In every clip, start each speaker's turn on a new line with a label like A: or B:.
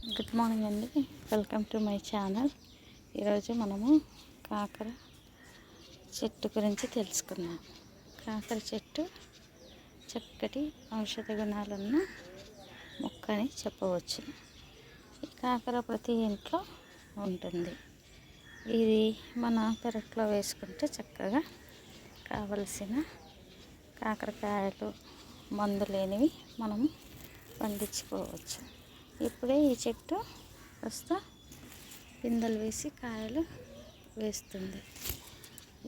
A: Good morning అండి. Welcome to my channel. ఈరోజు మనము కాకర చెట్టు గురించి తెలుసుకుందాం. కాకర చెట్టు చక్కటి ఔషధ గుణాలున్న మొక్క అని చెప్పవచ్చు. ఈ కాకర ప్రతి ఇంట్లో ఉంటుంది. ఇది మన పెరట్లో వేసుకుంటే చక్కగా కావలసిన కాకరకాయలు మందు లేనివి మనము పండించుకోవచ్చు. ఇప్పుడే ఈ చెట్టు కాస్త పిందెలు వేసి కాయలు వేస్తుంది.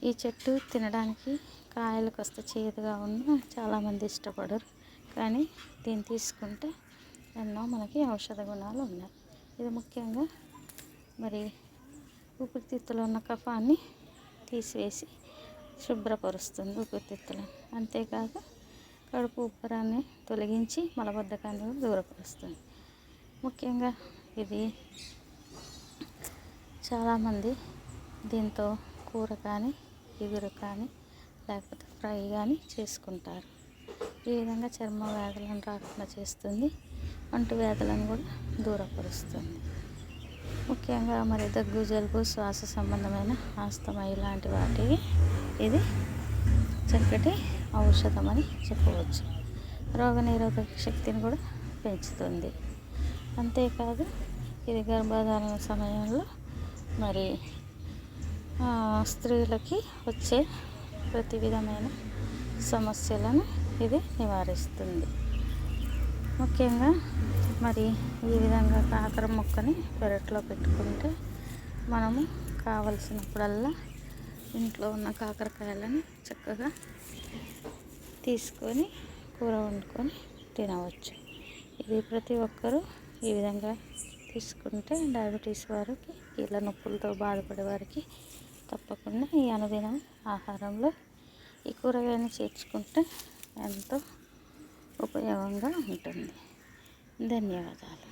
A: ఈ చెట్టు తినడానికి కాయలు కాస్త చేదుగా ఉన్న చాలామంది ఇష్టపడరు, కానీ దీన్ని తీసుకుంటే ఎన్నో మనకి ఔషధ గుణాలు ఉన్నాయి. ఇది ముఖ్యంగా మరి ఊపిరితిత్తులో ఉన్న కఫాన్ని తీసివేసి శుభ్రపరుస్తుంది ఊపిరితిత్తులను. అంతేకాదు కడుపు ఉబ్బరాన్ని తొలగించి మలబద్ధకాన్ని కూడా దూరపరుస్తుంది. ముఖ్యంగా ఇది చాలామంది దీంతో కూర కానీ ఇగురు కానీ లేకపోతే ఫ్రై కానీ చేసుకుంటారు. ఈ విధంగా చర్మ వ్యాధులను రాకుండా చేస్తుంది, అంటు వ్యాధులను కూడా దూరపరుస్తుంది. ముఖ్యంగా మరి దగ్గు, జలుబు, శ్వాస సంబంధమైన ఆస్తమా ఇలాంటి వాటికి ఇది చక్కటి ఔషధం అని చెప్పవచ్చు. రోగనిరోధక శక్తిని కూడా పెంచుతుంది. అంతేకాదు ఇది గర్భధారణ సమయంలో మరి స్త్రీలకి వచ్చే ప్రతి విధమైన సమస్యలను ఇది నివారిస్తుంది. ముఖ్యంగా మరి ఈ విధంగా కాకర మొక్కని పెరట్లో పెట్టుకుంటే మనము కావలసినప్పుడల్లా ఇంట్లో ఉన్న కాకరకాయలను చక్కగా తీసుకొని కూర వండుకొని తినవచ్చు. ఇది ప్రతి ఒక్కరూ ఈ విధంగా తీసుకుంటే డయాబెటీస్ వారికి, కీళ్ళ నొప్పులతో బాధపడే వారికి తప్పకుండా ఈ అనుదినం ఆహారంలో ఈ కూరగాయని చేర్చుకుంటే ఎంతో ఉపయోగంగా ఉంటుంది. ధన్యవాదాలు.